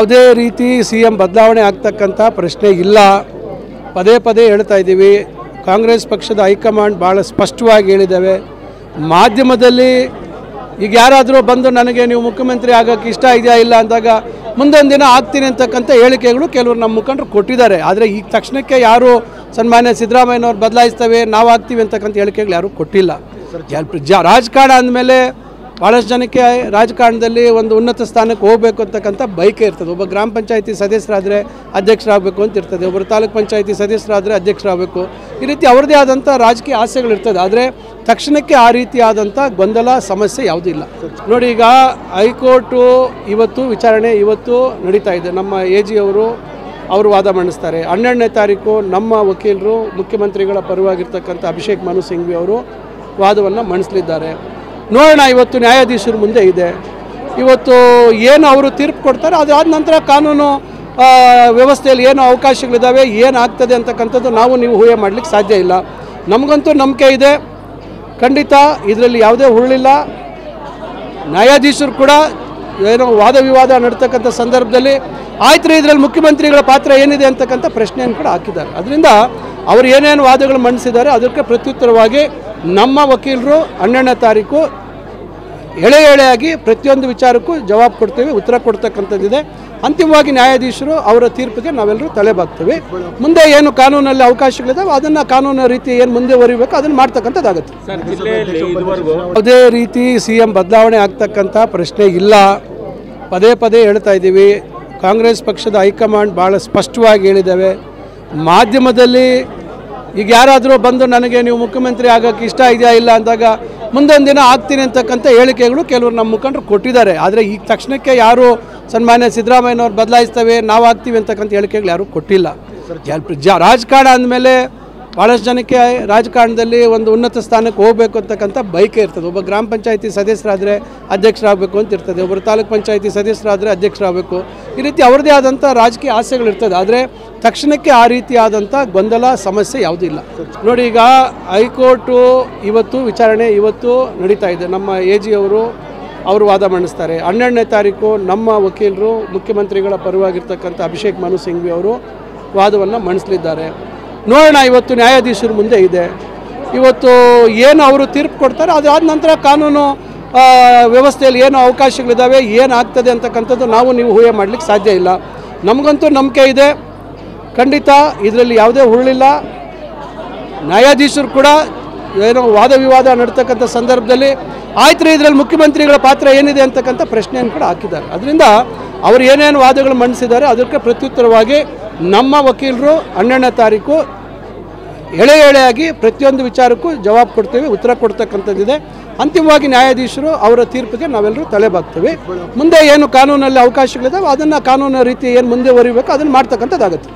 ಯಾವುದೇ ರೀತಿ ಸಿಎಂ ಬದಲಾವಣೆ ಆಗ್ತಕ್ಕಂಥ ಪ್ರಶ್ನೆ ಇಲ್ಲ. ಪದೇ ಪದೇ ಹೇಳ್ತಾ ಇದ್ದೀವಿ. ಕಾಂಗ್ರೆಸ್ ಪಕ್ಷದ ಹೈಕಮಾಂಡ್ ಭಾಳ ಸ್ಪಷ್ಟವಾಗಿ ಹೇಳಿದ್ದಾವೆ. ಮಾಧ್ಯಮದಲ್ಲಿ ಈಗ ಯಾರಾದರೂ ಬಂದು ನನಗೆ ನೀವು ಮುಖ್ಯಮಂತ್ರಿ ಆಗೋಕ್ಕೆ ಇಷ್ಟ ಇದೆಯಾ ಇಲ್ಲ ಅಂದಾಗ ಮುಂದೊಂದು ದಿನ ಆಗ್ತೀನಿ ಅಂತಕ್ಕಂಥ ಹೇಳಿಕೆಗಳು ಕೆಲವರು ನಮ್ಮ ಮುಖಂಡರು ಕೊಟ್ಟಿದ್ದಾರೆ. ಆದರೆ ಈಗ ತಕ್ಷಣಕ್ಕೆ ಯಾರು ಸನ್ಮಾನ್ಯ ಸಿದ್ದರಾಮಯ್ಯನವ್ರು ಬದಲಾಯಿಸ್ತೇವೆ ನಾವು ಆಗ್ತೀವಿ ಅಂತಕ್ಕಂಥ ಹೇಳಿಕೆಗಳು ಯಾರೂ ಕೊಟ್ಟಿಲ್ಲ. ರಾಜಕಾರಣ ಅಂದಮೇಲೆ ಭಾಳಷ್ಟು ಜನಕ್ಕೆ ರಾಜಕಾರಣದಲ್ಲಿ ಒಂದು ಉನ್ನತ ಸ್ಥಾನಕ್ಕೆ ಹೋಗಬೇಕು ಅಂತಕ್ಕಂಥ ಬಯಕೆ ಇರ್ತದೆ. ಒಬ್ಬ ಗ್ರಾಮ ಪಂಚಾಯತಿ ಸದಸ್ಯರಾದರೆ ಅಧ್ಯಕ್ಷರಾಗಬೇಕು ಅಂತ ಇರ್ತದೆ, ಒಬ್ಬರು ತಾಲೂಕು ಪಂಚಾಯತಿ ಸದಸ್ಯರಾದರೆ ಅಧ್ಯಕ್ಷರಾಗಬೇಕು. ಈ ರೀತಿ ಅವ್ರದ್ದೇ ಆದಂಥ ರಾಜಕೀಯ ಆಸೆಗಳಿರ್ತದೆ. ಆದರೆ ತಕ್ಷಣಕ್ಕೆ ಆ ರೀತಿಯಾದಂಥ ಗೊಂದಲ ಸಮಸ್ಯೆ ಯಾವುದೂ ಇಲ್ಲ. ನೋಡಿ, ಈಗ ಹೈಕೋರ್ಟು ಇವತ್ತು ವಿಚಾರಣೆ ನಡೀತಾ ಇದೆ. ನಮ್ಮ AG ಅವರು ವಾದ ಮಂಡಿಸ್ತಾರೆ. 12ನೇ ತಾರೀಕು ನಮ್ಮ ವಕೀಲರು ಮುಖ್ಯಮಂತ್ರಿಗಳ ಪರವಾಗಿರ್ತಕ್ಕಂಥ ಅಭಿಷೇಕ್ ಮನು ಸಿಂಘ್ವಿ ಅವರು ವಾದವನ್ನು ಮಂಡಿಸಲಿದ್ದಾರೆ. ನೋಡೋಣ, ಇವತ್ತು ನ್ಯಾಯಾಧೀಶರ ಮುಂದೆ ಇದೆ. ಇವತ್ತು ಏನು ಅವರು ತೀರ್ಪು ಕೊಡ್ತಾರೆ, ಅದಾದ ನಂತರ ಕಾನೂನು ವ್ಯವಸ್ಥೆಯಲ್ಲಿ ಏನು ಅವಕಾಶಗಳಿದ್ದಾವೆ, ಏನಾಗ್ತದೆ ಅಂತಕ್ಕಂಥದ್ದು ನಾವು ನೀವು ಊಹೆ ಮಾಡಲಿಕ್ಕೆ ಸಾಧ್ಯ ಇಲ್ಲ. ನಮಗಂತೂ ನಂಬಿಕೆ ಇದೆ, ಖಂಡಿತ ಇದರಲ್ಲಿ ಯಾವುದೇ ಹುರುಳಿಲ್ಲ. ನ್ಯಾಯಾಧೀಶರು ಕೂಡ ಏನೋ ವಾದ ವಿವಾದ ನಡ್ತಕ್ಕಂಥ ಸಂದರ್ಭದಲ್ಲಿ ಆಯ್ತು ರೀ ಇದರಲ್ಲಿ ಮುಖ್ಯಮಂತ್ರಿಗಳ ಪಾತ್ರ ಏನಿದೆ ಅಂತಕ್ಕಂಥ ಪ್ರಶ್ನೆಯನ್ನು ಕೂಡ ಹಾಕಿದ್ದಾರೆ. ಅದರಿಂದ ಅವರು ಏನೇನು ವಾದಗಳು ಮಂಡಿಸಿದ್ದಾರೆ ಅದಕ್ಕೆ ಪ್ರತ್ಯುತ್ತರವಾಗಿ ನಮ್ಮ ವಕೀಲರು 12ನೇ ತಾರೀಕು ಎಳೆಯಾಗಿ ಪ್ರತಿಯೊಂದು ವಿಚಾರಕ್ಕೂ ಜವಾಬು ಕೊಡ್ತೇವೆ, ಉತ್ತರ ಕೊಡ್ತಕ್ಕಂಥದ್ದಿದೆ. ಅಂತಿಮವಾಗಿ ನ್ಯಾಯಾಧೀಶರು ಅವರ ತೀರ್ಪಿಗೆ ನಾವೆಲ್ಲರೂ ತಲೆಬಾಗ್ತೇವೆ. ಮುಂದೆ ಏನು ಕಾನೂನಲ್ಲಿ ಅವಕಾಶಗಳಿದಾವೆ ಅದನ್ನು ಕಾನೂನು ರೀತಿ ಏನು ಮುಂದೆ ವರಿಬೇಕು ಅದನ್ನು ಮಾಡ್ತಕ್ಕಂಥದ್ದಾಗುತ್ತೆ. ಯಾವುದೇ ರೀತಿ ಸಿಎಂ ಬದಲಾವಣೆ ಆಗ್ತಕ್ಕಂಥ ಪ್ರಶ್ನೆ ಇಲ್ಲ. ಪದೇ ಪದೇ ಹೇಳ್ತಾ ಇದ್ದೀವಿ. ಕಾಂಗ್ರೆಸ್ ಪಕ್ಷದ ಹೈಕಮಾಂಡ್ ಭಾಳ ಸ್ಪಷ್ಟವಾಗಿ ಹೇಳಿದ್ದಾವೆ. ಮಾಧ್ಯಮದಲ್ಲಿ ಈಗ ಯಾರಾದರೂ ಬಂದು ನನಗೆ ನೀವು ಮುಖ್ಯಮಂತ್ರಿ ಆಗೋಕ್ಕೆ ಇಷ್ಟ ಇದೆಯಾ ಇಲ್ಲ ಅಂದಾಗ ಮುಂದೊಂದು ದಿನ ಆಗ್ತೀನಿ ಅಂತಕ್ಕಂಥ ಹೇಳಿಕೆಗಳು ಕೆಲವರು ನಮ್ಮ ಮುಖಂಡರು ಕೊಟ್ಟಿದ್ದಾರೆ. ಆದರೆ ಈಗ ತಕ್ಷಣಕ್ಕೆ ಯಾರು ಸನ್ಮಾನ್ಯ ಸಿದ್ದರಾಮಯ್ಯನವ್ರು ಬದಲಾಯಿಸ್ತೇವೆ ನಾವು ಆಗ್ತೀವಿ ಅಂತಕ್ಕಂಥ ಹೇಳಿಕೆಗಳು ಯಾರೂ ಕೊಟ್ಟಿಲ್ಲ. ರಾಜಕಾರಣ ಅಂದಮೇಲೆ ಭಾಳಷ್ಟು ಜನಕ್ಕೆ ರಾಜಕಾರಣದಲ್ಲಿ ಒಂದು ಉನ್ನತ ಸ್ಥಾನಕ್ಕೆ ಹೋಗಬೇಕು ಅಂತಕ್ಕಂಥ ಬಯಕೆ ಇರ್ತದೆ. ಒಬ್ಬ ಗ್ರಾಮ ಪಂಚಾಯತಿ ಸದಸ್ಯರಾದರೆ ಅಧ್ಯಕ್ಷರಾಗಬೇಕು ಅಂತ ಇರ್ತದೆ, ಒಬ್ಬರು ತಾಲೂಕು ಪಂಚಾಯತಿ ಸದಸ್ಯರಾದರೆ ಅಧ್ಯಕ್ಷರಾಗಬೇಕು. ಈ ರೀತಿ ಅವ್ರದ್ದೇ ಆದಂಥ ರಾಜಕೀಯ ಆಸೆಗಳಿರ್ತದೆ. ಆದರೆ ತಕ್ಷಣಕ್ಕೆ ಆ ರೀತಿಯಾದಂಥ ಗೊಂದಲ ಸಮಸ್ಯೆ ಯಾವುದೂ ಇಲ್ಲ. ನೋಡಿ, ಈಗ ಹೈಕೋರ್ಟು ಇವತ್ತು ವಿಚಾರಣೆ ನಡೀತಾ ಇದೆ. ನಮ್ಮ AG ಅವರು ವಾದ ಮಂಡಿಸ್ತಾರೆ. 12ನೇ ತಾರೀಕು ನಮ್ಮ ವಕೀಲರು ಮುಖ್ಯಮಂತ್ರಿಗಳ ಪರವಾಗಿರ್ತಕ್ಕಂಥ ಅಭಿಷೇಕ್ ಮನು ಸಿಂಘ್ವಿ ಅವರು ವಾದವನ್ನು ಮಂಡಿಸಲಿದ್ದಾರೆ. ನೋಡೋಣ, ಇವತ್ತು ನ್ಯಾಯಾಧೀಶರ ಮುಂದೆ ಇದೆ. ಇವತ್ತು ಏನು ಅವರು ತೀರ್ಪು ಕೊಡ್ತಾರೆ ಅದಾದ ನಂತರ ಕಾನೂನು ವ್ಯವಸ್ಥೆಯಲ್ಲಿ ಏನು ಅವಕಾಶಗಳಿದ್ದಾವೆ, ಏನಾಗ್ತದೆ ಅಂತಕ್ಕಂಥದ್ದು ನಾವು ನೀವು ಊಹೆ ಮಾಡಲಿಕ್ಕೆ ಸಾಧ್ಯ ಇಲ್ಲ. ನಮಗಂತೂ ನಂಬಿಕೆ ಇದೆ, ಖಂಡಿತ ಇದರಲ್ಲಿ ಯಾವುದೇ ಹುರುಳಿಲ್ಲ. ನ್ಯಾಯಾಧೀಶರು ಕೂಡ ಏನೋ ವಾದ ವಿವಾದ ನಡ್ತಕ್ಕಂಥ ಸಂದರ್ಭದಲ್ಲಿ ಆಯ್ತು ರೀ ಇದರಲ್ಲಿ ಮುಖ್ಯಮಂತ್ರಿಗಳ ಪಾತ್ರ ಏನಿದೆ ಅಂತಕ್ಕಂಥ ಪ್ರಶ್ನೆಯನ್ನು ಕೂಡ ಹಾಕಿದ್ದಾರೆ. ಅದರಿಂದ ಅವರು ಏನೇನು ವಾದಗಳು ಮಂಡಿಸಿದ್ದಾರೆ ಅದಕ್ಕೆ ಪ್ರತ್ಯುತ್ತರವಾಗಿ ನಮ್ಮ ವಕೀಲರು 12ನೇ ತಾರೀಕು ಎಳೆಯಾಗಿ ಪ್ರತಿಯೊಂದು ವಿಚಾರಕ್ಕೂ ಜವಾಬು ಕೊಡ್ತೇವೆ, ಉತ್ತರ ಕೊಡ್ತಕ್ಕಂಥದ್ದಿದೆ. ಅಂತಿಮವಾಗಿ ನ್ಯಾಯಾಧೀಶರು ಅವರ ತೀರ್ಪಿಗೆ ನಾವೆಲ್ಲರೂ ತಲೆಬಾಗ್ತೇವೆ. ಮುಂದೆ ಏನು ಕಾನೂನಲ್ಲಿ ಅವಕಾಶಗಳಿದಾವೆ ಅದನ್ನು ಕಾನೂನು ರೀತಿ ಏನು ಮುಂದೆ ವರಿಬೇಕು ಅದನ್ನು ಮಾಡ್ತಕ್ಕಂಥದ್ದಾಗುತ್ತೆ.